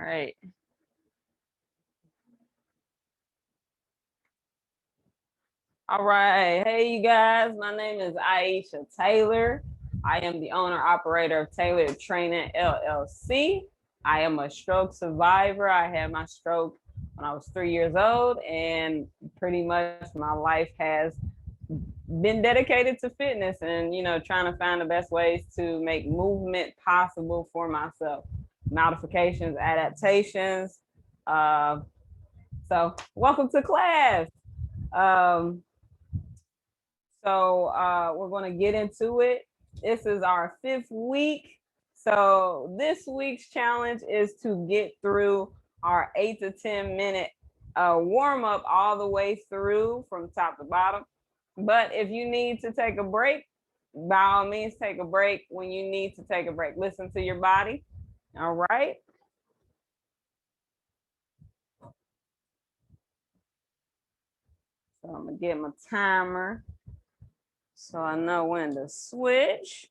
right. All right. Hey, you guys. My name is Aisha Taylor. I am the owner operator of Taylor Training LLC. I am a stroke survivor. I had my stroke when I was 3 years old, and pretty much my life has been dedicated to fitness and trying to find the best ways to make movement possible for myself. Modifications, adaptations. Uh, so welcome to class. Um, we're going to get into it. This is our 5th week. So this week's challenge is to get through our 8 to 10 minute warm up all the way through from top to bottom. But if you need to take a break, by all means, take a break when you need to take a break. Listen to your body. All right. So I'm going to get my timer so I know when to switch.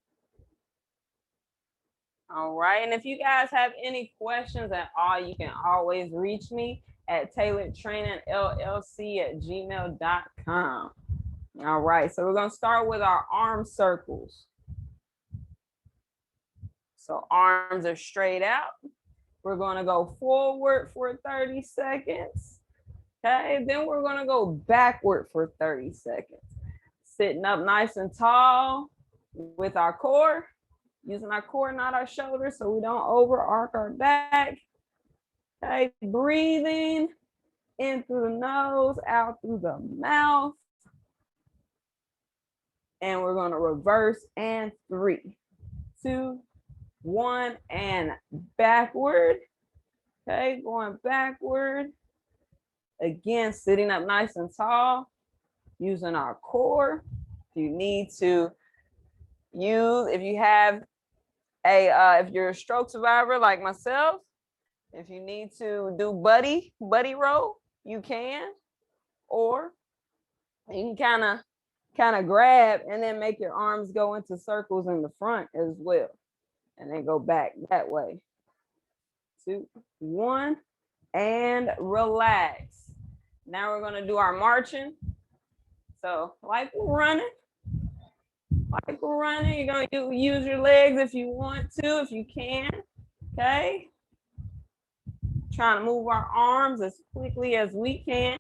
All right. And if you guys have any questions at all, you can always reach me at tailoredtrainingllc@gmail.com. All right. So we're going to start with our arm circles. So arms are straight out. We're going to go forward for 30 seconds. Okay. Then we're going to go backward for 30 seconds. Sitting up nice and tall with our core. Using our core, not our shoulders, so we don't over arc our back. Okay, breathing in through the nose, out through the mouth. And we're going to reverse and 3, 2, 1, and backward. Okay, going backward. Again, sitting up nice and tall, using our core. If you need to use, if you have if you're a stroke survivor like myself, if you need to do buddy roll, you can, or you can kind of grab and then make your arms go into circles in the front as well, and then go back that way. 2, 1, and relax. Now we're going to do our marching. So like we're running, you're going to use your legs if you want to, if you can. Okay. Trying to move our arms as quickly as we can.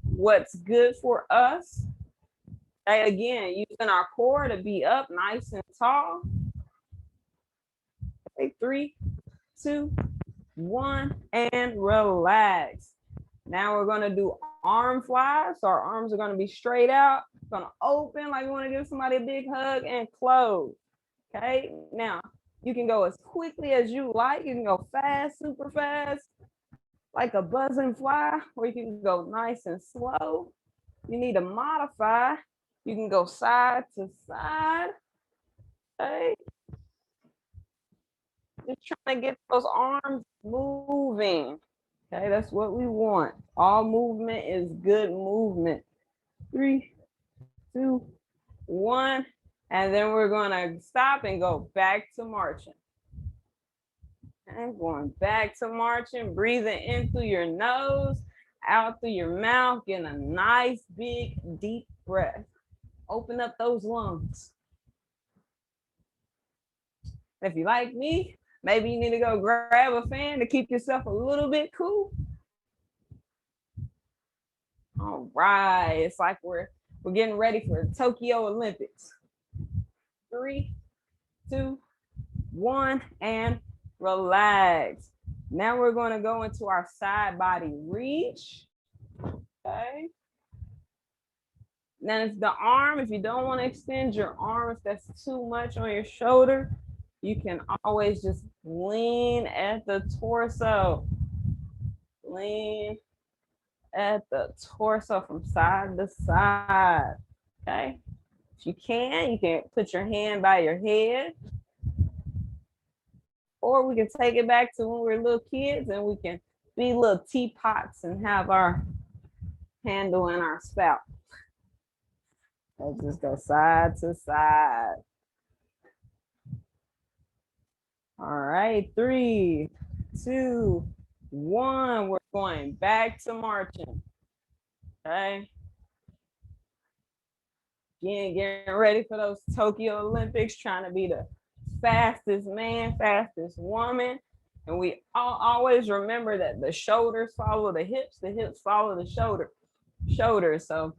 What's good for us. Okay, again, using our core to be up nice and tall. Okay, 3, 2, 1, and relax. Now we're going to do arm flies. So our arms are going to be straight out. Going to open like we want to give somebody a big hug and close. Okay, now you can go as quickly as you like. You can go fast, super fast, like a buzzing fly, or you can go nice and slow. You need to modify. You can go side to side. Okay. Just trying to get those arms moving. Okay, that's what we want. All movement is good movement. 3, 2, 1. And then we're going to stop and go back to marching. And going back to marching, breathing in through your nose, out through your mouth, getting a nice, big, deep breath. Open up those lungs. If you like me, maybe you need to go grab a fan to keep yourself a little bit cool. All right, it's like we're getting ready for the Tokyo Olympics. 3, 2, 1, and relax. Now we're going to go into our side body reach. Okay. Now it's the arm. If you don't want to extend your arm, if that's too much on your shoulder, you can always just lean at the torso. Lean at the torso from side to side. Okay. If you can put your hand by your head. Or we can take it back to when we were little kids and we can be little teapots and have our handle in our spout. Let's just go side to side. All right, 3, 2, 1. We're going back to marching. Okay. Again, getting ready for those Tokyo Olympics, trying to be the fastest man, fastest woman. And we always remember that the shoulders follow the hips follow the shoulders. So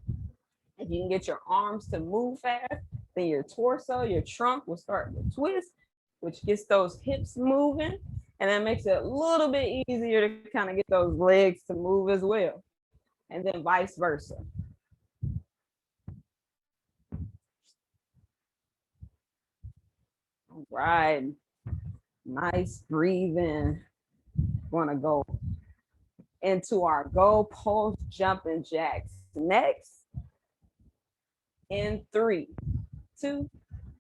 if you can get your arms to move fast, then your torso, your trunk will start to twist, which gets those hips moving. And that makes it a little bit easier to kind of get those legs to move as well. And then vice versa. All right. Nice breathing. We're gonna go into our goal post jumping jacks next. In 3, 2,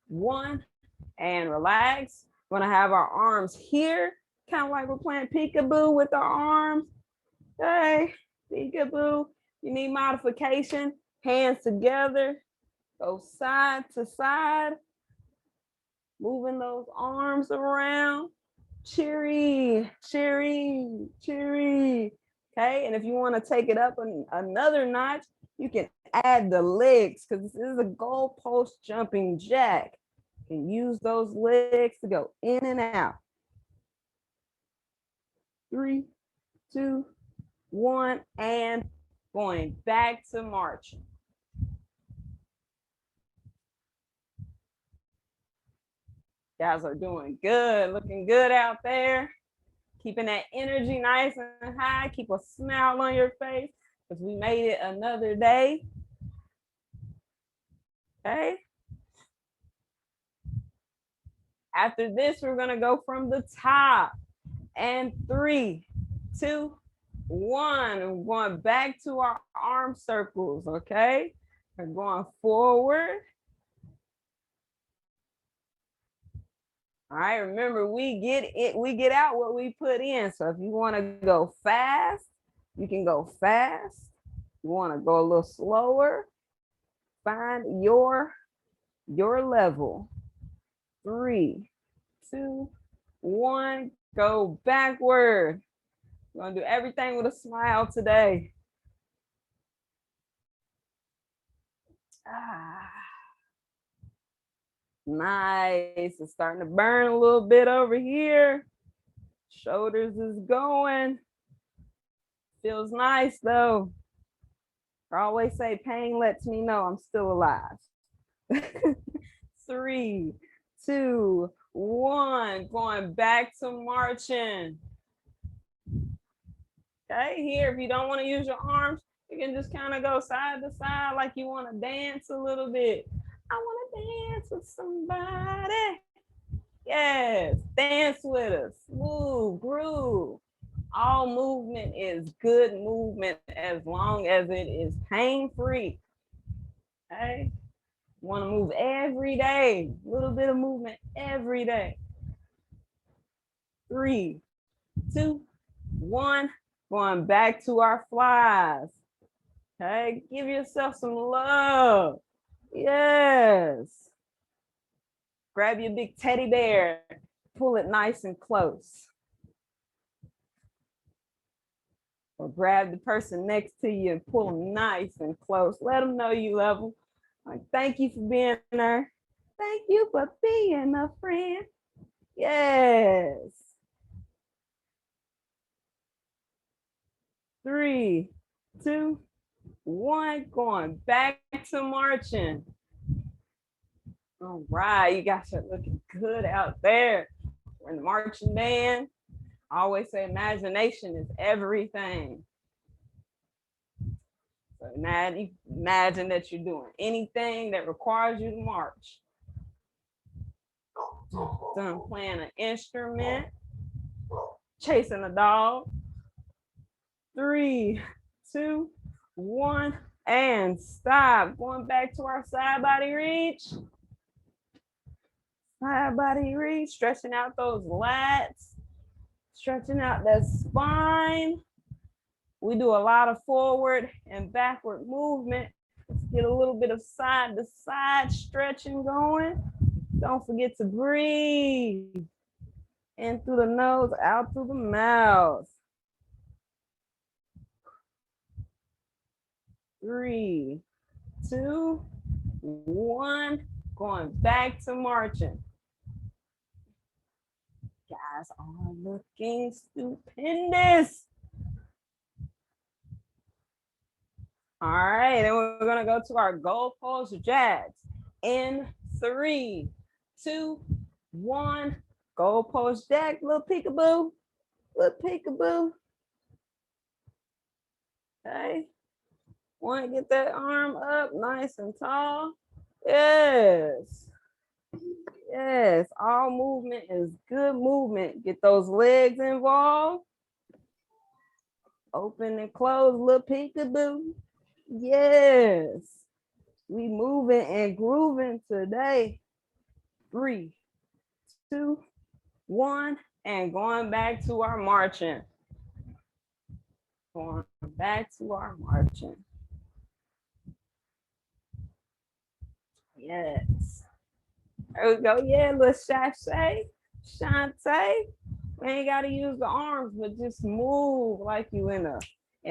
1, and relax. We're gonna have our arms here, kind of like we're playing peekaboo with our arms. Okay, peekaboo. You need modification. Hands together. Go side to side. Moving those arms around. Cheery, cheery, cheery. Okay, and if you want to take it up another notch, you can add the legs because this is a goalpost jumping jack. You can use those legs to go in and out. 3, 2, 1, and going back to marching. Guys are doing good, looking good out there. Keeping that energy nice and high. Keep a smile on your face because we made it another day. Okay. After this, we're gonna go from the top. And 3, 2, 1. We're going back to our arm circles, okay? We're going forward. All right, remember we get out what we put in. So if you want to go fast, you can go fast. You want to go a little slower, find your level. 3, 2, 1, go backward. We're gonna do everything with a smile today. Nice. It's starting to burn a little bit over here. Shoulders is going. Feels nice though. I always say pain lets me know I'm still alive. 3, 2, 1. Going back to marching. Okay, here, if you don't want to use your arms, you can just kind of go side to side like you want to dance a little bit. I want to dance with somebody. Yes, dance with us. Move, groove. All movement is good movement as long as it is pain-free. Okay? Want to move every day. A little bit of movement every day. 3, 2, 1. Going back to our flies. Okay, give yourself some love. Yes. Grab your big teddy bear, pull it nice and close. Or grab the person next to you and pull them nice and close. Let them know you love them. Like, thank you for being there. Thank you for being a friend. Yes. 3, 2, 1. Going back to marching. All right, you guys are looking good out there. We're in the marching band. I always say imagination is everything. So imagine that you're doing anything that requires you to march. Done playing an instrument, chasing a dog. 3, 2, 1, and stop. Going back to our side body reach. Side body reach, stretching out those lats, stretching out that spine. We do a lot of forward and backward movement. Let's get a little bit of side to side stretching going. Don't forget to breathe. In through the nose, out through the mouth. 3, 2, 1. Going back to marching. Guys are looking stupendous. All right, and we're gonna go to our goalpost jabs in 3, 2, 1. Goalpost jack, little peekaboo, little peekaboo. Okay, want to get that arm up nice and tall. Yes. Yes, all movement is good movement. Get those legs involved. Open and close, little peekaboo. Yes. We moving and grooving today. 3, 2, 1, and going back to our marching. Going back to our marching. Yes. There we go. Yeah, little Sashay, Shantae. We ain't got to use the arms, but just move like you in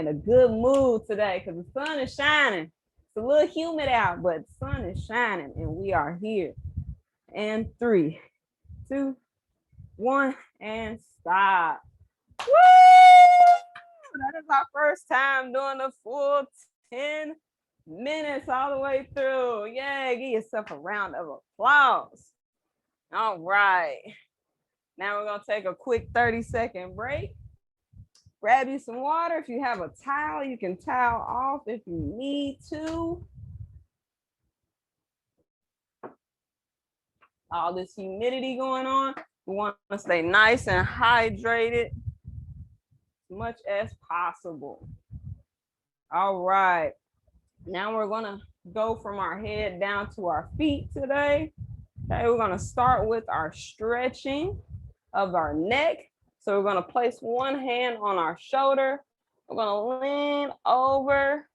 a good mood today because the sun is shining. It's a little humid out, but the sun is shining and we are here. And 3, 2, 1, and stop. Woo! That is our first time doing the full 10 minutes all the way through. Yeah, give yourself a round of applause. All right. Now we're gonna take a quick 30-second break. Grab you some water. If you have a towel, you can towel off if you need to. All this humidity going on, we want to stay nice and hydrated as much as possible. All right. Now we're gonna go from our head down to our feet today. Okay, we're gonna start with our stretching of our neck. So we're gonna place one hand on our shoulder. We're gonna lean over,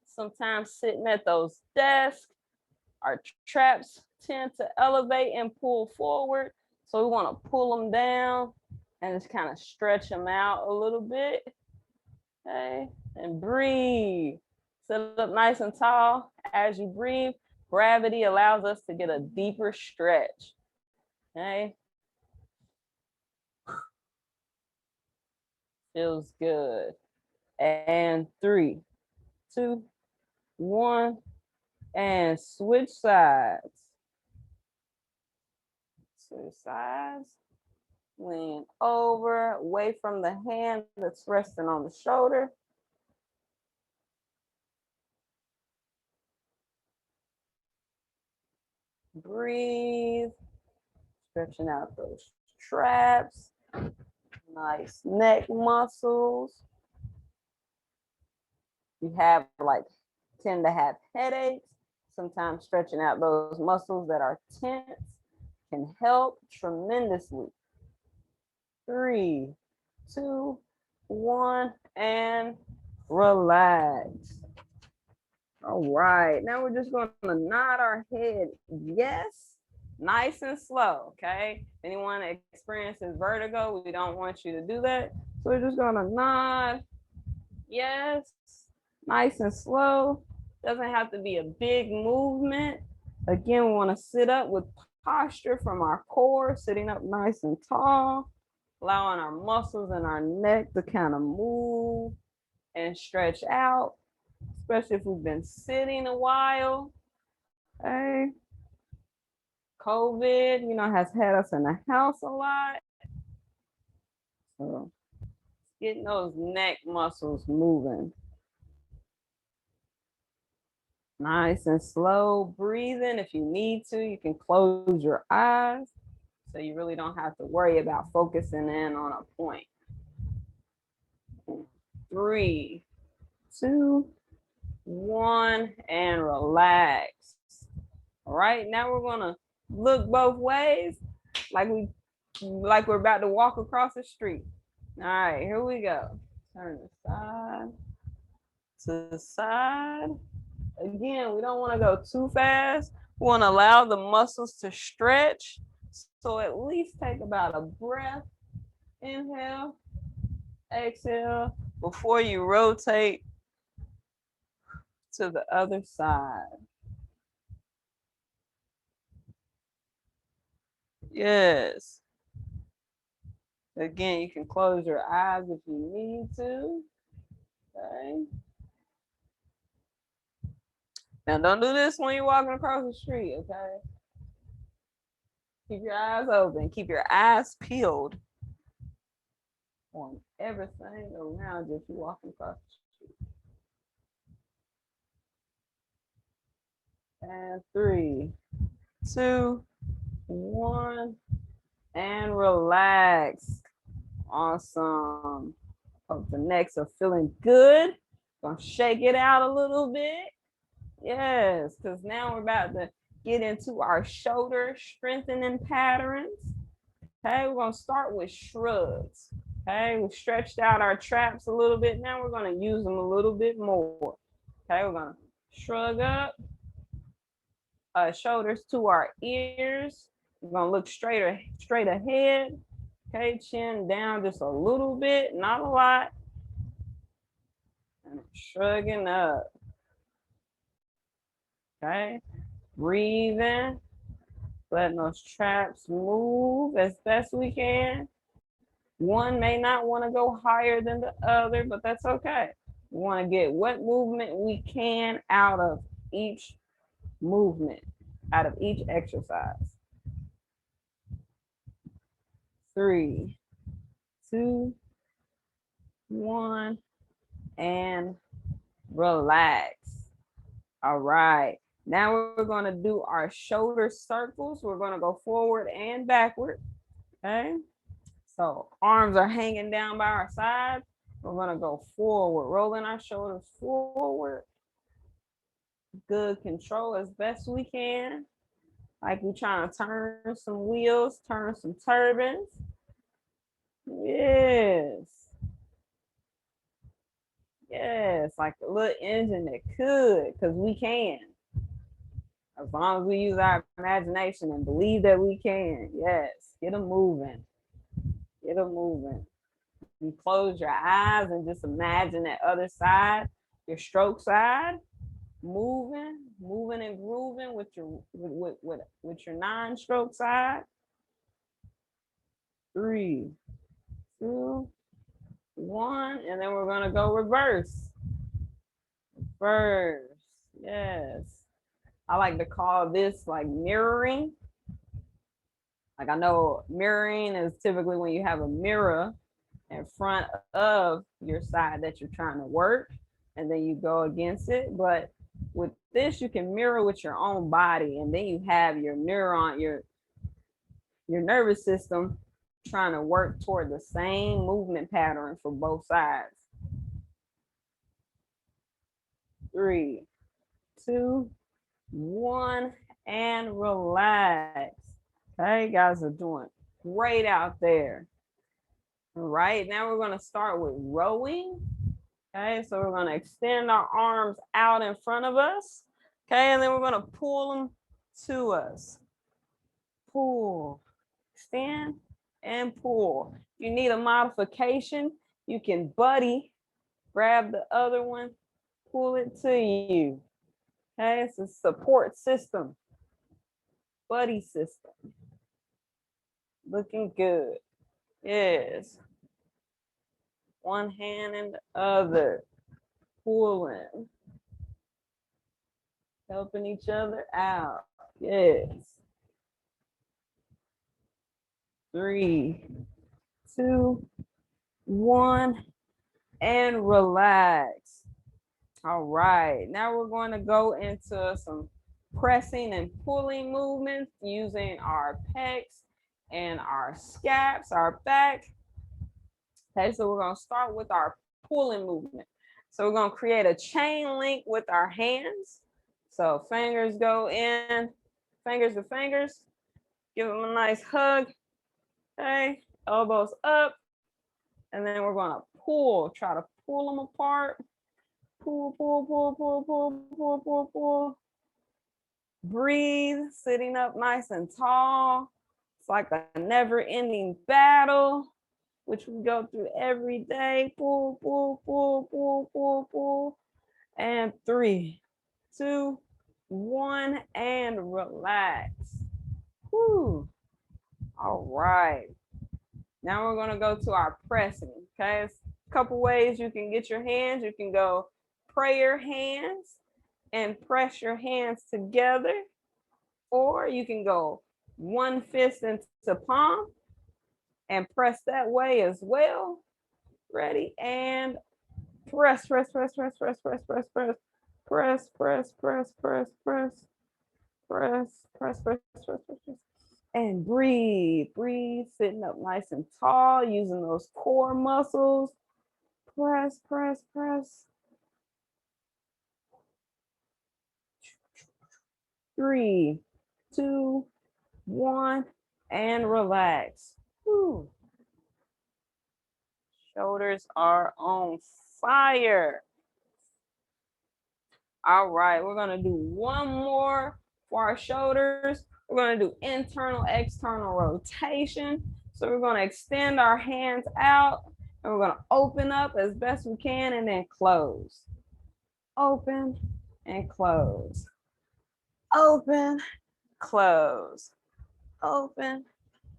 sometimes sitting at those desks. Our traps tend to elevate and pull forward. So we wanna pull them down and just kind of stretch them out a little bit. Okay, and breathe. Sit up nice and tall. As you breathe, gravity allows us to get a deeper stretch. Okay. Feels good. And 3, 2, 1, and switch sides. Switch sides. Lean over, away from the hand that's resting on the shoulder. Breathe. Stretching out those traps. Nice neck muscles. You have tend to have headaches. Sometimes stretching out those muscles that are tense can help tremendously. 3, 2, 1, and relax. All right, now we're just going to nod our head yes, nice and slow, okay? If anyone experiences vertigo, we don't want you to do that. So we're just going to nod yes, nice and slow. Doesn't have to be a big movement. Again, we want to sit up with posture from our core, sitting up nice and tall, allowing our muscles in our neck to kind of move and stretch out, especially if we've been sitting a while. Okay. COVID, has had us in the house a lot. So getting those neck muscles moving. Nice and slow breathing. If you need to, you can close your eyes so you really don't have to worry about focusing in on a point. 3, 2, 1, and relax. All right, now we're gonna look both ways like we're about to walk across the street. All right, here we go. Turn the side to the side. Again, we don't want to go too fast. We want to allow the muscles to stretch. So at least take about a breath Inhale, exhale, before you rotate to the other side. Yes. Again, you can close your eyes if you need to. Okay. Now, don't do this when you're walking across the street, okay? Keep your eyes open. Keep your eyes peeled on everything around you if you're walking across the street. And 3, 2, 1, and relax. Awesome. Hope the necks are feeling good. Gonna shake it out a little bit. Yes, because now we're about to get into our shoulder strengthening patterns. Okay, we're gonna start with shrugs. Okay, we stretched out our traps a little bit. Now we're gonna use them a little bit more. Okay, we're gonna shrug up, shoulders to our ears. We're gonna look straight ahead. Okay, chin down just a little bit, not a lot. And shrugging up. Okay, breathing, letting those traps move as best we can. One may not want to go higher than the other, but that's okay. We want to get what movement we can out of each movement, out of each exercise. 3, 2, 1, and relax. All right. Now we're going to do our shoulder circles. We're going to go forward and backward. Okay. So arms are hanging down by our sides. We're going to go forward, rolling our shoulders forward. Good control as best we can. Like we're trying to turn some wheels, turn some turbines. Yes. Yes, like a little engine that could, because we can. As long as we use our imagination and believe that we can. Yes, get them moving. Get them moving. You close your eyes and just imagine that other side, your stroke side, moving and grooving with your non-stroke side. 3, 2, 1, and then we're gonna go reverse. Reverse. Yes. I like to call this like mirroring. Like I know mirroring is typically when you have a mirror in front of your side that you're trying to work, and then you go against it. But with this, you can mirror with your own body, and then you have your neuron, your nervous system trying to work toward the same movement pattern for both sides. 3, 2, 1, and relax. Okay, you guys are doing great out there. All right, now we're going to start with rowing. Okay, so we're going to extend our arms out in front of us. Okay, and then we're going to pull them to us. Pull, extend, and pull. If you need a modification, you can buddy, grab the other one, pull it to you. Okay, it's a support system, buddy system. Looking good. Yes. One hand and the other, pulling, helping each other out. Yes. 3, 2, 1, and relax. All right, now we're going to go into some pressing and pulling movements using our pecs and our scaps, our back. Okay, so we're going to start with our pulling movement. So we're going to create a chain link with our hands. So fingers go in, fingers to fingers. Give them a nice hug. Okay, elbows up. And then we're going to pull, try to pull them apart. Pull, pull, pull, pull, pull, pull, pull, pull. Breathe, sitting up nice and tall. It's like a never-ending battle. which we go through every day. Pull, pull, pull, pull, pull, pull. And 3, 2, 1, and relax. Whew. All right. Now we're gonna go to our pressing, okay? It's a couple ways you can get your hands. You can go prayer hands and press your hands together, or you can go one fist into palm and press that way as well. Ready? And press, press, press, press, press, press, press, press, press, press, press, press, press, press, press, press, press, press. And breathe, breathe, sitting up nice and tall, using those core muscles. Press, press, press. 3, 2, 1, and relax. Whew. Shoulders are on fire. All right, we're gonna do one more for our shoulders. We're gonna do internal, external rotation. So we're gonna extend our hands out and we're gonna open up as best we can and then close. Open and close. Open, close. Open,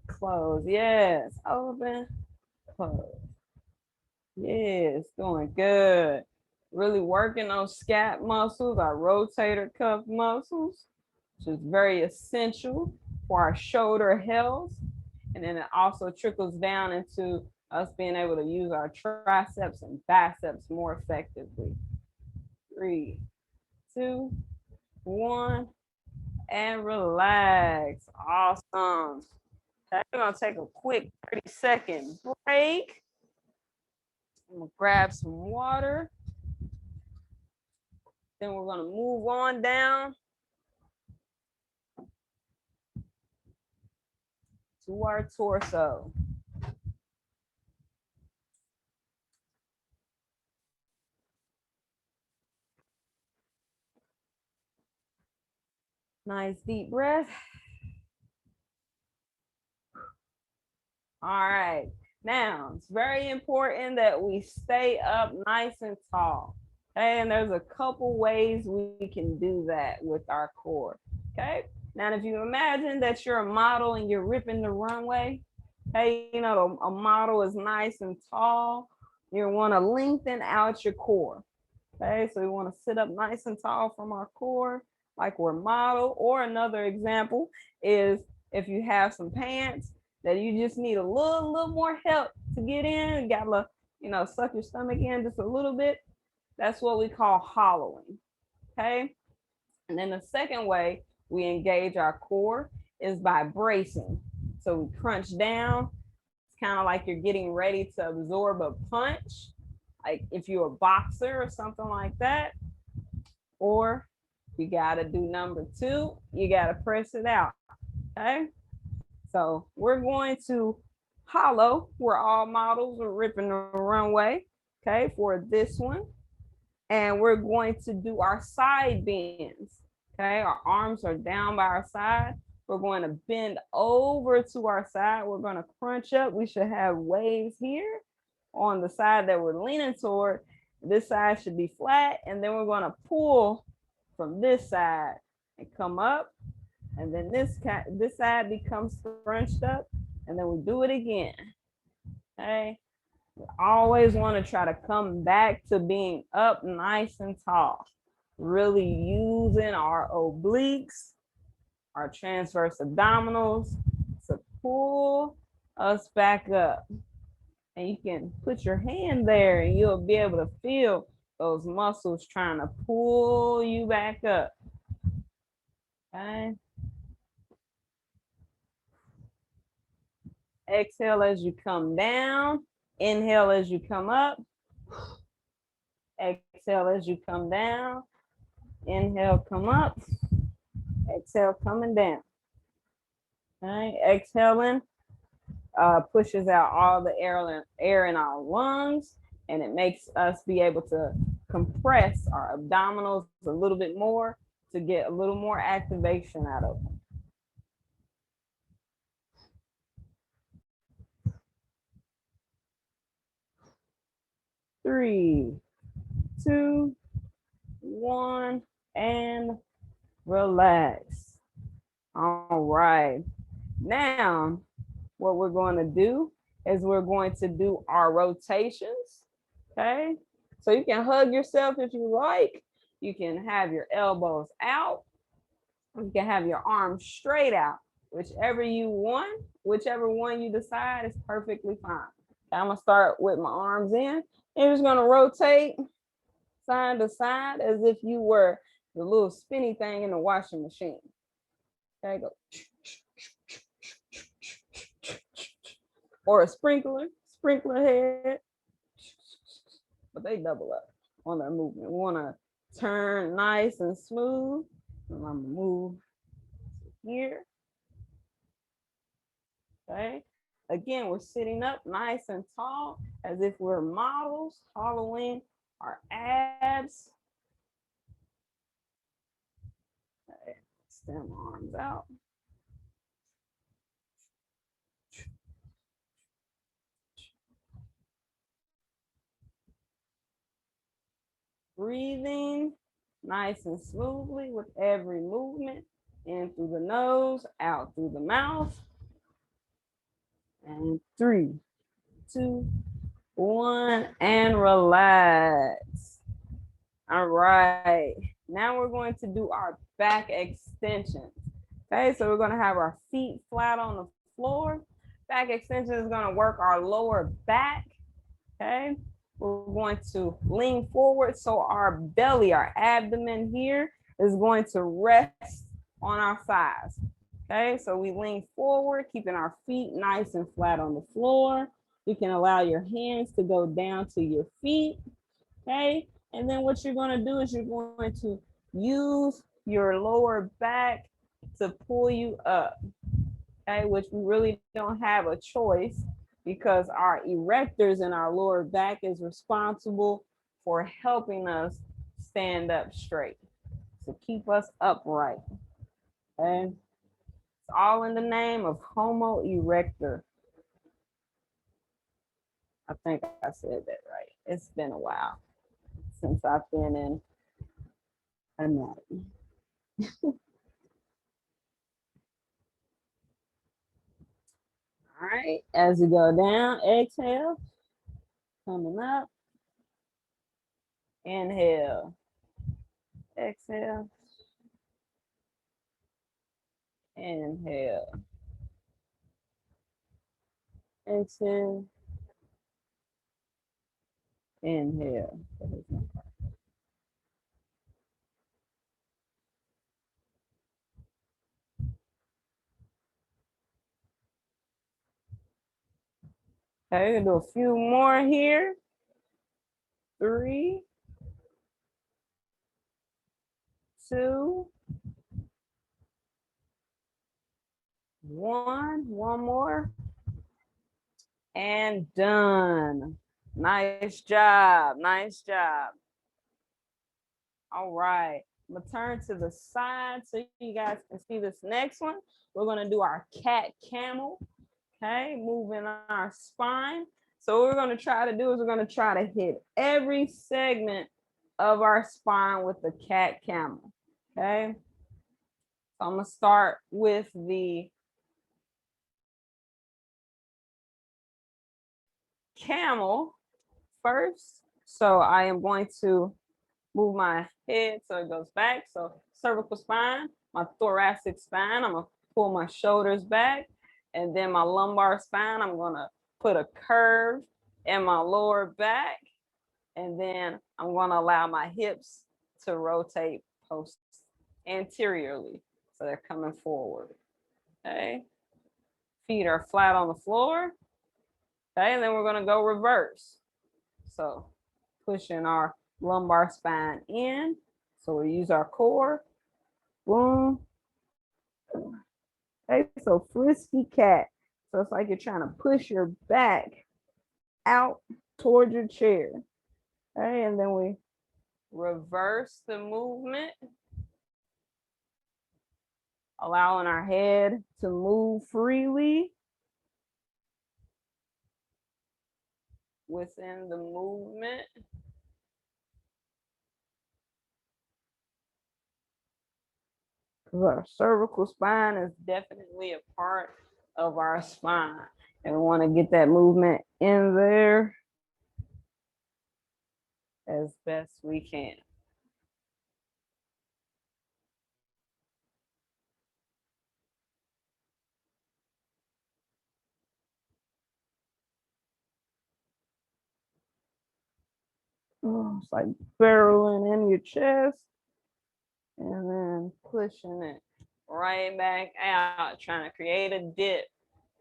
close. Yes, open, close. Yes, doing good. Really working on scap muscles, our rotator cuff muscles, which is very essential for our shoulder health. And then it also trickles down into us being able to use our triceps and biceps more effectively. 3, 2, 1, and relax. Awesome. Okay, we're gonna take a quick 30-second break. I'm gonna grab some water. Then we're gonna move on down to our torso. Nice deep breath. All right. Now, it's very important that we stay up nice and tall. Okay, and there's a couple ways we can do that with our core. Okay, now if you imagine that you're a model and you're ripping the runway, hey, you know, a model is nice and tall. You want to lengthen out your core. Okay, so we want to sit up nice and tall from our core, like we're model. Or another example is if you have some pants that you just need a little more help to get in, you gotta, you know, suck your stomach in just a little bit. That's what we call hollowing. Okay, and then the second way we engage our core is by bracing. So we crunch down. It's kind of like you're getting ready to absorb a punch, like if you're a boxer or something like that. Or you got to do number 2, you got to press it out. Okay, so we're going to hollow. We're all models, we're ripping the runway. Okay, for this one. And we're going to do our side bends. Okay, our arms are down by our side. We're going to bend over to our side. We're going to crunch up. We should have waves here on the side that we're leaning toward. This side should be flat. And then we're going to pull from this side and come up. And then this side becomes scrunched up. And then we do it again. Okay. We always want to try to come back to being up nice and tall. Really using our obliques, our transverse abdominals to pull us back up. And you can put your hand there and you'll be able to feel those muscles trying to pull you back up. Okay. Exhale as you come down. Inhale as you come up. Exhale as you come down. Inhale, come up. Exhale, coming down. Okay. Exhaling pushes out all the air in our lungs, and it makes us be able to compress our abdominals a little bit more to get a little more activation out of them. 3, 2, 1, and relax. All right. Now, what we're going to do is we're going to do our rotations. Okay. So you can hug yourself if you like. You can have your elbows out. You can have your arms straight out. Whichever you want, whichever one you decide is perfectly fine. I'm going to start with my arms in. You're just going to rotate side to side as if you were the little spinny thing in the washing machine. Okay, go. Or a sprinkler head, but they double up on their movement. We want to turn nice and smooth. And I'm gonna move here. Okay. Again, we're sitting up nice and tall as if we're models, hollowing our abs. Okay. Extend my arms out. Breathing nice and smoothly with every movement. In through the nose, out through the mouth. And 3, 2, 1, and relax. All right. Now we're going to do our back extensions. Okay, so we're going to have our feet flat on the floor. Back extension is going to work our lower back. Okay, we're going to lean forward so our belly, our abdomen here is going to rest on our thighs. Okay, so we lean forward, keeping our feet nice and flat on the floor. You can allow your hands to go down to your feet. Okay, and then what you're going to do is you're going to use your lower back to pull you up. Okay, which we really don't have a choice because our erectors in our lower back is responsible for helping us stand up straight, to keep us upright. Okay, it's all in the name of Homo erector. I think I said that right. It's been a while since I've been in anatomy. All right, as you go down, exhale, coming up, inhale, exhale, inhale, exhale, inhale. Okay, we're gonna do a few more here. 3, 2, 1. One more. And done. Nice job. Nice job. All right. I'm gonna turn to the side so you guys can see this next one. We're gonna do our cat camel. Okay, moving our spine. So what we're gonna try to do is we're gonna try to hit every segment of our spine with the cat camel. Okay. So I'm gonna start with the camel first. So I am going to move my head so it goes back. So cervical spine, my thoracic spine, I'm gonna pull my shoulders back, and then my lumbar spine, I'm gonna put a curve in my lower back, and then I'm gonna allow my hips to rotate post anteriorly. So they're coming forward. Okay. Feet are flat on the floor. Okay, and then we're gonna go reverse. So pushing our lumbar spine in. So we use our core. Boom. Okay, so frisky cat. So it's like you're trying to push your back out towards your chair. Okay, and then we reverse the movement, allowing our head to move freely. within the movement. Our cervical spine is definitely a part of our spine, and we want to get that movement in there as best we can. Oh, it's like barreling in your chest and then pushing it right back out, trying to create a dip.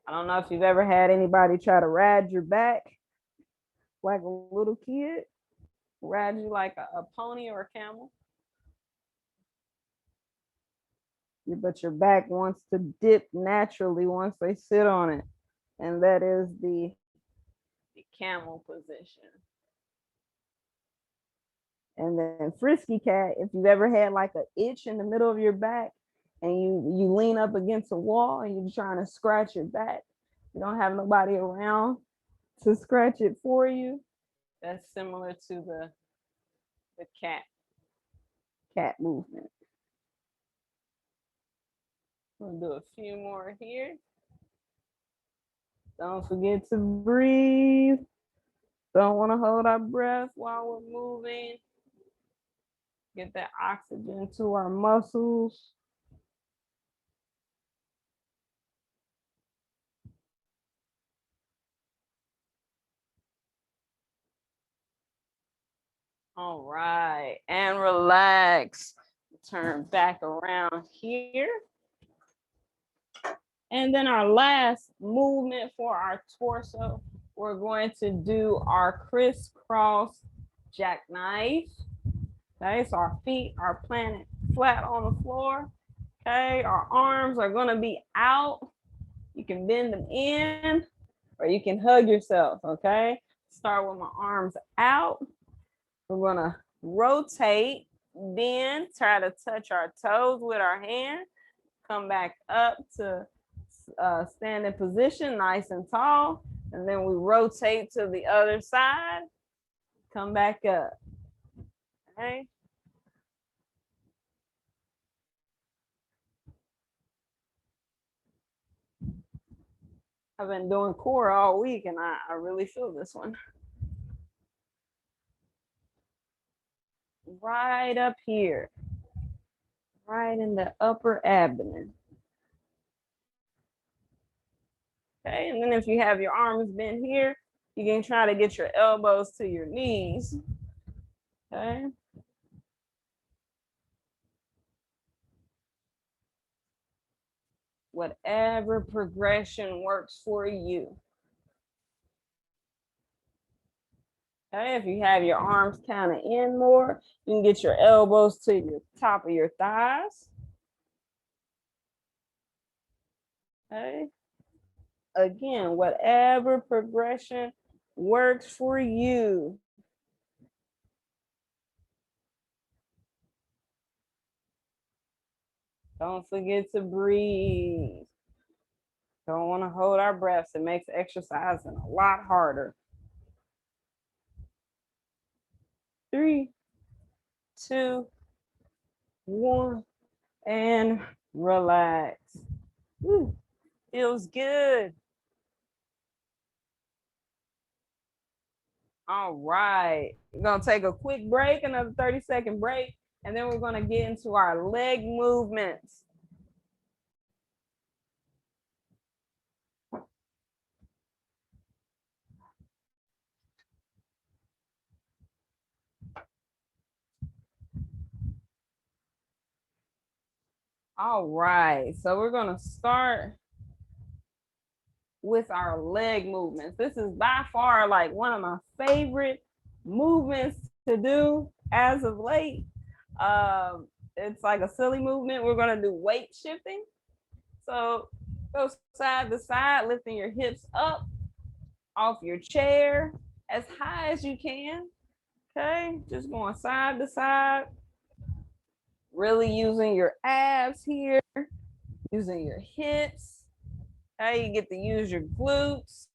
I don't know if you've ever had anybody try to ride your back like a little kid, ride you like a pony or a camel. But your back wants to dip naturally once they sit on it. And that is the camel position. And then frisky cat, if you've ever had like an itch in the middle of your back and you lean up against a wall and you're trying to scratch your back, you don't have nobody around to scratch it for you, that's similar to the cat movement. We'll do a few more here. Don't forget to breathe. Don't want to hold our breath while we're moving. Get that oxygen to our muscles. All right, and relax. Turn back around here. And then our last movement for our torso, we're going to do our crisscross jackknife. Okay, so our feet are planted flat on the floor. Okay, our arms are gonna be out. You can bend them in or you can hug yourself, okay? Start with my arms out. We're gonna rotate, bend, try to touch our toes with our hand. Come back up to standing position, nice and tall. And then we rotate to the other side, come back up, okay? I've been doing core all week and I really feel this one. Right up here, right in the upper abdomen. Okay, and then if you have your arms bent here, you can try to get your elbows to your knees. Okay. Whatever progression works for you. Okay, if you have your arms kind of in more, you can get your elbows to your top of your thighs. Okay. Again, whatever progression works for you. Don't forget to breathe. Don't want to hold our breaths. It makes exercising a lot harder. 3, 2, 1, and relax. Woo, feels good. All right, we're gonna take a quick break, another 30-second break, and then we're gonna get into our leg movements. All right, so we're gonna start with our leg movements. This is by far like one of my favorite movements to do as of late. It's like a silly movement. We're gonna do weight shifting. So go side to side, lifting your hips up off your chair as high as you can. Okay, just going side to side. Really using your abs here, using your hips. Okay, you get to use your glutes.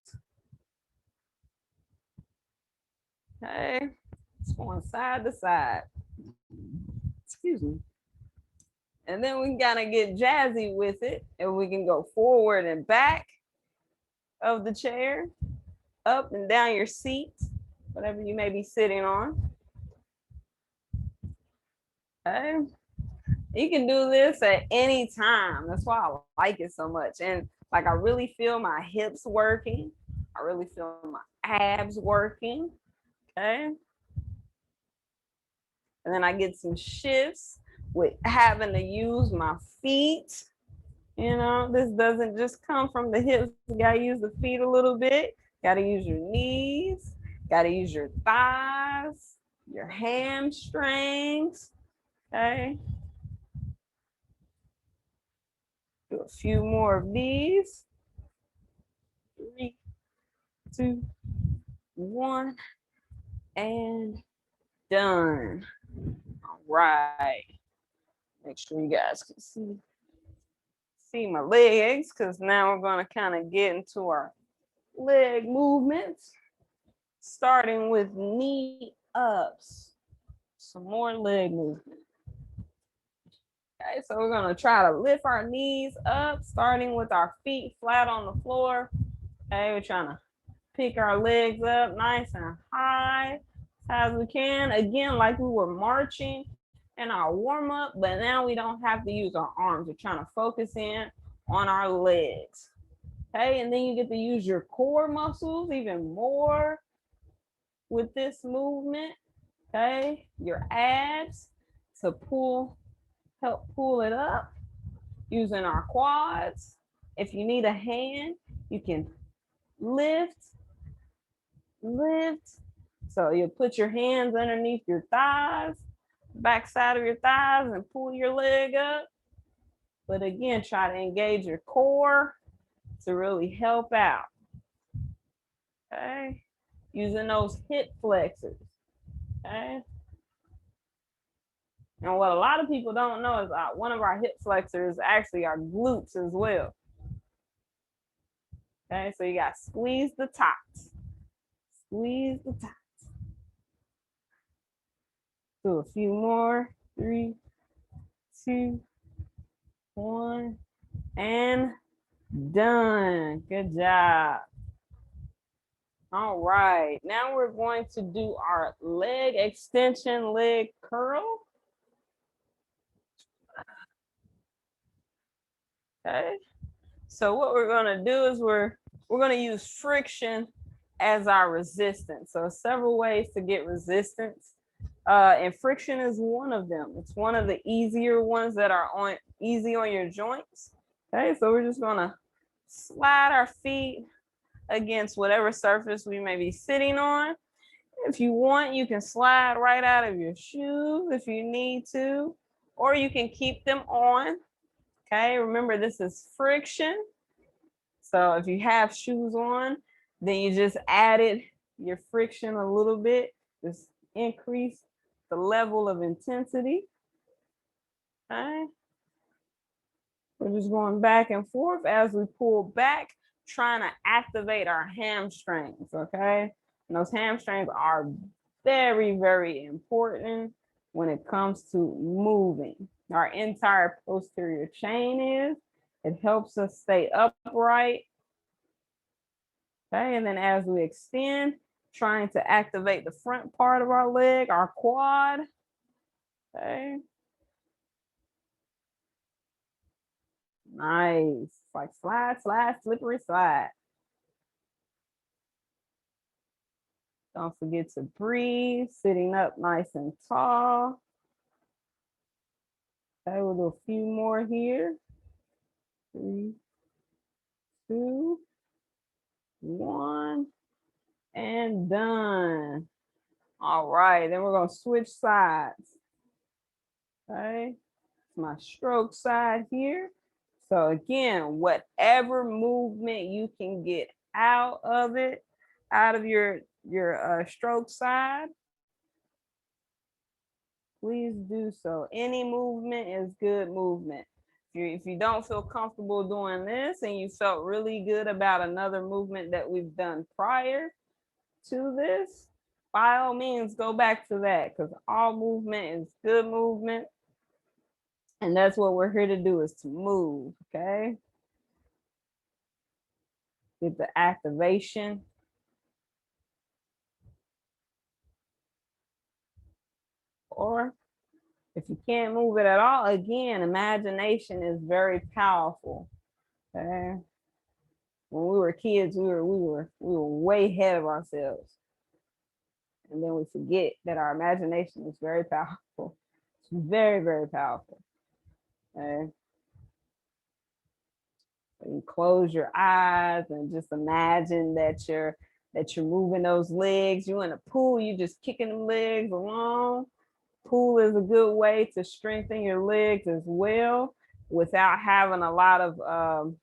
Okay, it's going side to side. Excuse me. And then we can kind of get jazzy with it, and we can go forward and back of the chair, up and down your seat, whatever you may be sitting on. Okay. You can do this at any time. That's why I like it so much. And like I really feel my hips working. I really feel my abs working. Okay. And then I get some shifts with having to use my feet. You know, this doesn't just come from the hips. You gotta use the feet a little bit. Gotta use your knees. Gotta use your thighs, your hamstrings. Okay. Do a few more of these. 3, 2, 1, and done. All right. Make sure you guys can see my legs, because now we're going to kind of get into our leg movements, starting with knee ups. Some more leg movement. Okay, so we're going to try to lift our knees up, starting with our feet flat on the floor. Okay, we're trying to pick our legs up nice and high as we can. Again, like we were marching in our warm up, but now we don't have to use our arms. We're trying to focus in on our legs. Okay, and then you get to use your core muscles even more with this movement. Okay, your abs to help pull it up using our quads. If you need a hand, you can lift. So you put your hands underneath your thighs, back side of your thighs, and pull your leg up. But again, try to engage your core to really help out. Okay, using those hip flexors. Okay. And what a lot of people don't know is one of our hip flexors is actually our glutes as well. Okay, so you got to squeeze the tops. Squeeze the tops. Do a few more. 3, 2, 1, and done. Good job. All right, now we're going to do our leg extension, leg curl. Okay, so what we're gonna do is we're gonna use friction as our resistance. So several ways to get resistance. And friction is one of them. It's one of the easier ones that are easy on your joints. Okay, so we're just gonna slide our feet against whatever surface we may be sitting on. If you want, you can slide right out of your shoes if you need to, or you can keep them on. Okay, remember this is friction. So if you have shoes on, then you just added your friction a little bit, just increase the level of intensity. Okay. We're just going back and forth as we pull back, trying to activate our hamstrings, okay? And those hamstrings are very, very important when it comes to moving. Our entire posterior chain is. It helps us stay upright. Okay, and then as we extend, trying to activate the front part of our leg, our quad. Okay. Nice. Like slide, slide, slippery slide. Don't forget to breathe, sitting up nice and tall. Okay, we'll do a few more here. 3, 2, 1, and done. All right, then we're gonna switch sides. Okay, my stroke side here. So again, whatever movement you can get out of it, out of your stroke side, please do so. Any movement is good movement. If you don't feel comfortable doing this and you felt really good about another movement that we've done prior to this, by all means, go back to that because all movement is good movement. And that's what we're here to do, is to move, okay? Get the activation. Or if you can't move it at all, again, imagination is very powerful, okay? When we were kids, we were way ahead of ourselves. And then we forget that our imagination is very powerful. It's very, very powerful. Okay. So you close your eyes and just imagine that you're moving those legs. You're in a pool, you just kicking them legs along. Pool is a good way to strengthen your legs as well without having a lot of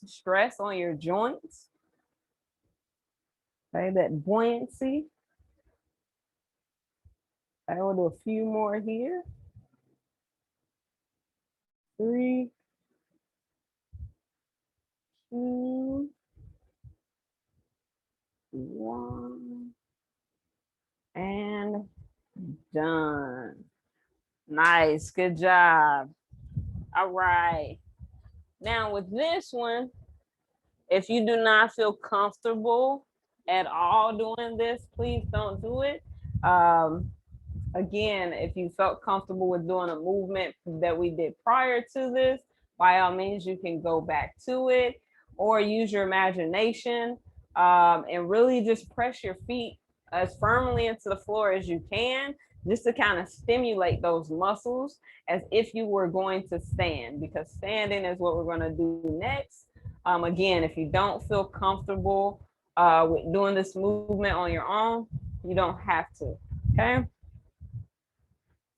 stress on your joints. Okay, that buoyancy. I will do a few more here. 3, 2, 1, and done. Nice, good job. All right. Now with this one, if you do not feel comfortable at all doing this, please don't do it. Again, if you felt comfortable with doing a movement that we did prior to this, by all means, you can go back to it or use your imagination and really just press your feet as firmly into the floor as you can, just to kind of stimulate those muscles as if you were going to stand, because standing is what we're going to do next. Again, if you don't feel comfortable with doing this movement on your own, you don't have to, okay?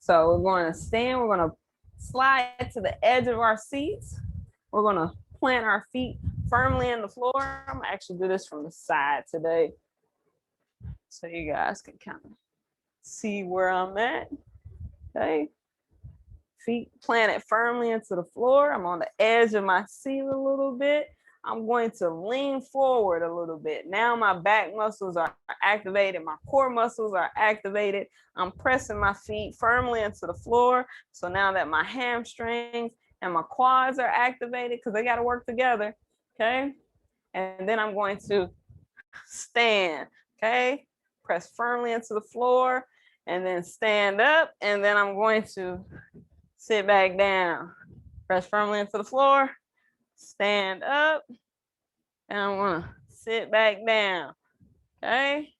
So we're going to stand, we're going to slide to the edge of our seats. We're going to plant our feet firmly in the floor. I'm going to actually do this from the side today, so you guys can kind of see where I'm at. Okay. Feet planted firmly into the floor. I'm on the edge of my seat a little bit. I'm going to lean forward a little bit. Now my back muscles are activated. My core muscles are activated. I'm pressing my feet firmly into the floor. So now that my hamstrings and my quads are activated, because they got to work together, okay? And then I'm going to stand, okay? Press firmly into the floor and then stand up. And then I'm going to sit back down. Press firmly into the floor, stand up, and I want to sit back down, okay?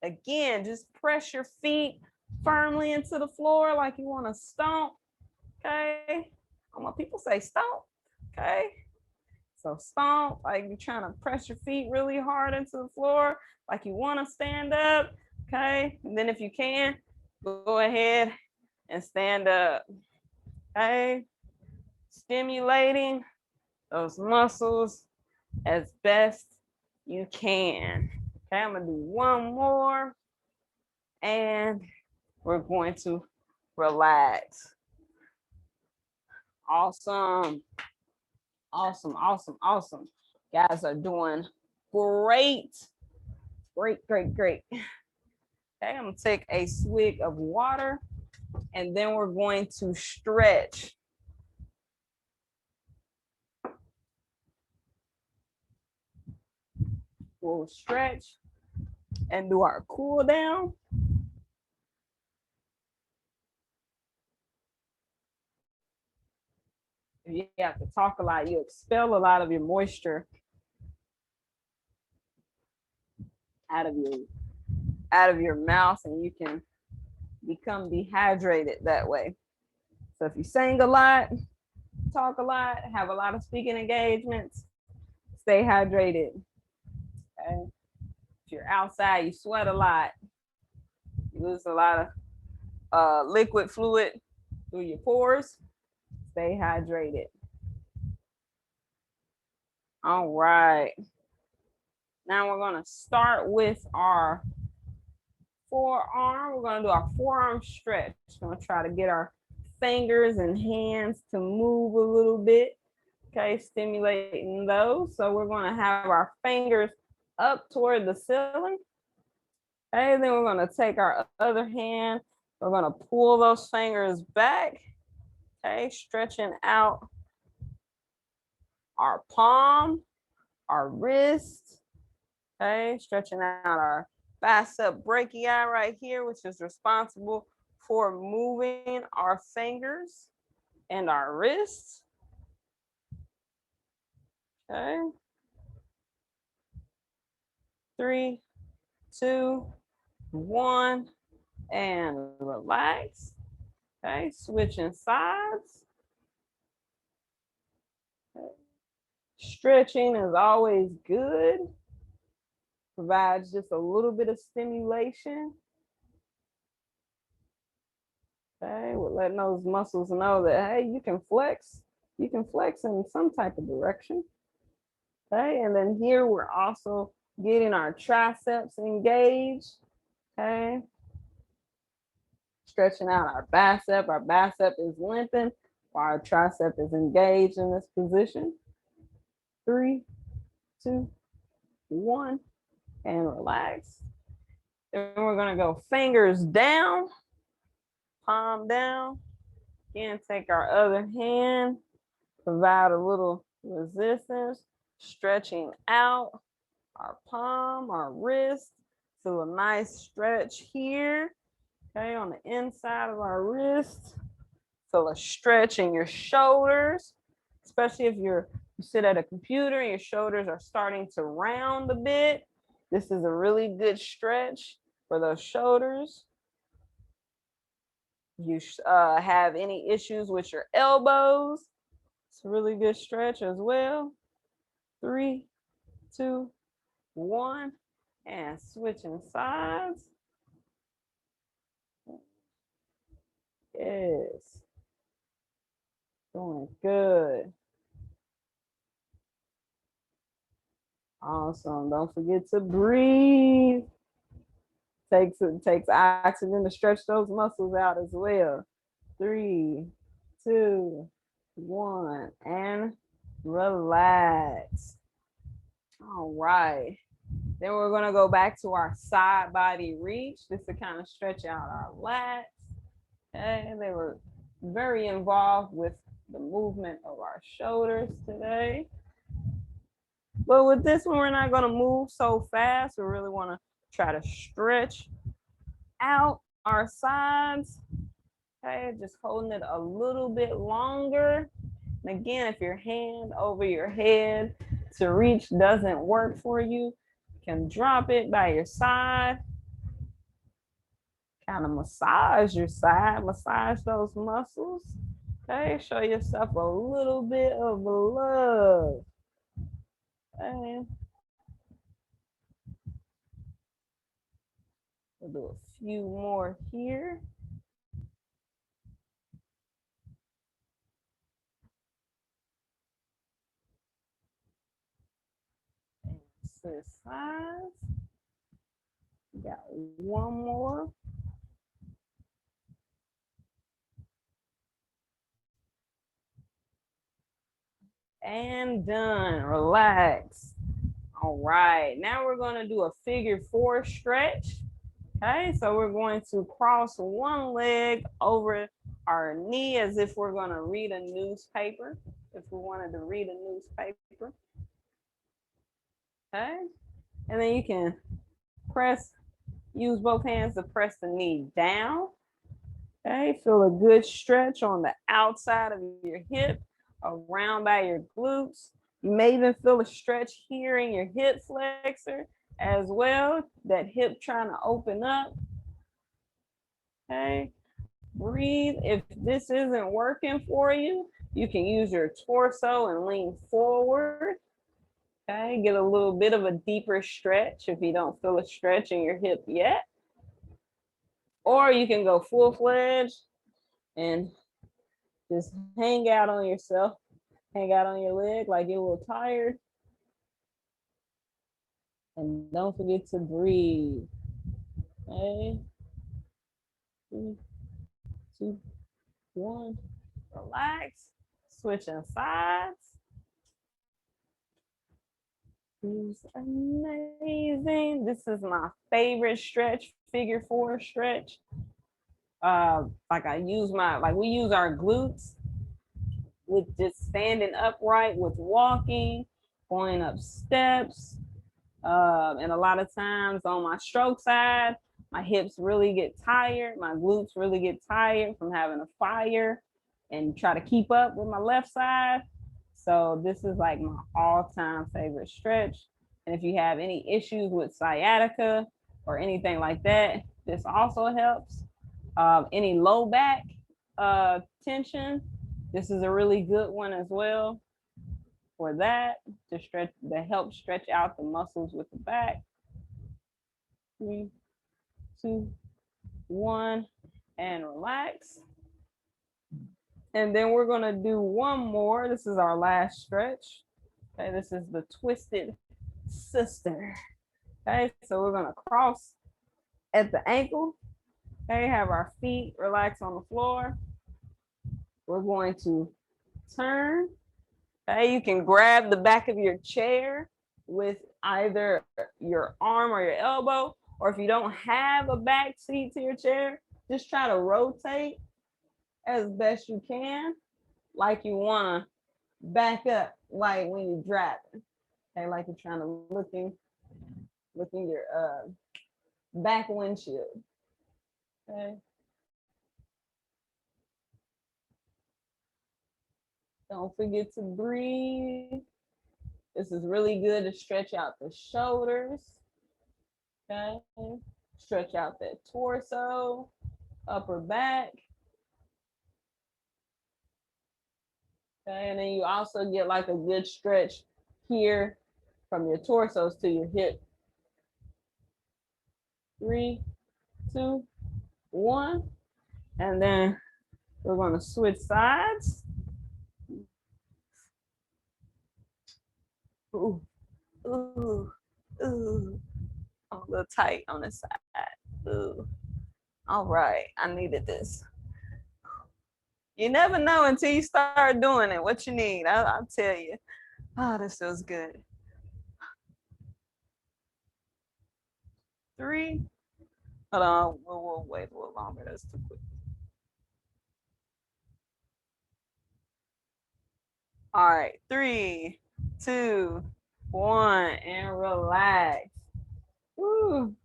Again, just press your feet firmly into the floor like you want to stomp, okay? When people say stomp, okay? So stomp, like you're trying to press your feet really hard into the floor, like you want to stand up, okay? And then if you can, go ahead and stand up, okay? Stimulating those muscles as best you can. Okay, I'm gonna do one more and we're going to relax. Awesome. Awesome, awesome, awesome. Guys are doing great. Great, great, great. Okay, I'm gonna take a swig of water and then we're going to stretch. We'll stretch and do our cool down. If you have to talk a lot, you expel a lot of your moisture out of your mouth, and you can become dehydrated that way. So if you sing a lot, talk a lot, have a lot of speaking engagements, stay hydrated. Okay? If you're outside, you sweat a lot, you lose a lot of liquid fluid through your pores, stay hydrated. All right. Now we're going to start with our forearm. We're going to do our forearm stretch. We're going to try to get our fingers and hands to move a little bit. Okay, stimulating those. So we're going to have our fingers up toward the ceiling. Okay, then we're gonna take our other hand. We're gonna pull those fingers back. Okay, stretching out our palm, our wrist. Okay, stretching out our bicep brachii right here, which is responsible for moving our fingers and our wrists. Okay. 3, 2, 1, and relax. Okay, switching sides. Okay. Stretching is always good. Provides just a little bit of stimulation. Okay, we're letting those muscles know that, hey, you can flex. You can flex in some type of direction. Okay, and then here we're also getting our triceps engaged. Okay, stretching out our bicep. Our bicep is lengthened while our tricep is engaged in this position. 3, 2, 1, and relax. Then we're gonna go fingers down, palm down. Again, take our other hand, provide a little resistance, stretching out our palm, our wrist. Feel a nice stretch here, okay, on the inside of our wrist. Feel a stretch in your shoulders, especially if you sit at a computer and your shoulders are starting to round a bit. This is a really good stretch for those shoulders. You have any issues with your elbows, it's a really good stretch as well. 3, 2, 1, and switching sides. Yes. Doing good. Awesome. Don't forget to breathe. Takes oxygen to stretch those muscles out as well. 3, 2, 1, and relax. All right. Then we're gonna go back to our side body reach. This to kind of stretch out our lats. Okay, they were very involved with the movement of our shoulders today. But with this one, we're not gonna move so fast. We really wanna try to stretch out our sides. Okay, just holding it a little bit longer. And again, if your hand over your head to reach doesn't work for you, you can drop it by your side. Kind of massage your side, massage those muscles. Okay, show yourself a little bit of love. Okay. We'll do a few more here. And switch sides. Got one more. And done. Relax. All right, now we're going to do a figure 4 stretch. Okay, so we're going to cross one leg over our knee as if we're going to read a newspaper, if we wanted to read a newspaper. Okay, and then you can use both hands to press the knee down. Okay, feel a good stretch on the outside of your hip, around by your glutes. You may even feel a stretch here in your hip flexor as well, that hip trying to open up. Okay, breathe. If this isn't working for you, you can use your torso and lean forward. Okay, get a little bit of a deeper stretch if you don't feel a stretch in your hip yet. Or you can go full-fledged and just hang out on yourself, hang out on your leg like you're a little tired. And don't forget to breathe. Okay. 3, 2, 1. Relax. Switching sides. Who's amazing. This is my favorite stretch, figure 4 stretch. Like we use our glutes with just standing upright, with walking, going up steps. And a lot of times on my stroke side, my hips really get tired. My glutes really get tired from having a fire and try to keep up with my left side. So this is like my all-time favorite stretch. And if you have any issues with sciatica or anything like that, this also helps. Any low back tension, this is a really good one as well for that, to help stretch out the muscles with the back. 3, 2, 1, and relax. And then we're gonna do one more. This is our last stretch. Okay, this is the twisted sister. Okay, so we're gonna cross at the ankle. Okay, have our feet relax on the floor. We're going to turn. Okay, you can grab the back of your chair with either your arm or your elbow, or if you don't have a back seat to your chair, just try to rotate as best you can, like you wanna back up, like when you're driving. Okay, like you're trying to look in your back windshield. Okay. Don't forget to breathe. This is really good to stretch out the shoulders. Okay. Stretch out that torso, upper back. Okay, and then you also get like a good stretch here from your torsos to your hip. 3, 2, 1. And then we're going to switch sides. Ooh, ooh, ooh. I'm a little tight on this side. Ooh. All right, I needed this. You never know until you start doing it what you need. I'll tell you. Oh, this feels good. 3. Hold on, we'll wait a little longer. That's too quick. All right, 3, 2, 1, and relax. Woo.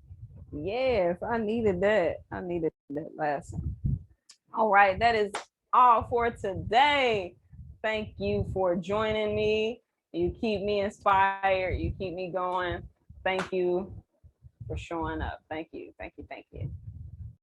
Yes, I needed that. I needed that last one. All right, that is all for today. Thank you for joining me. You keep me inspired. You keep me going. Thank you for showing up. Thank you. Thank you. Thank you.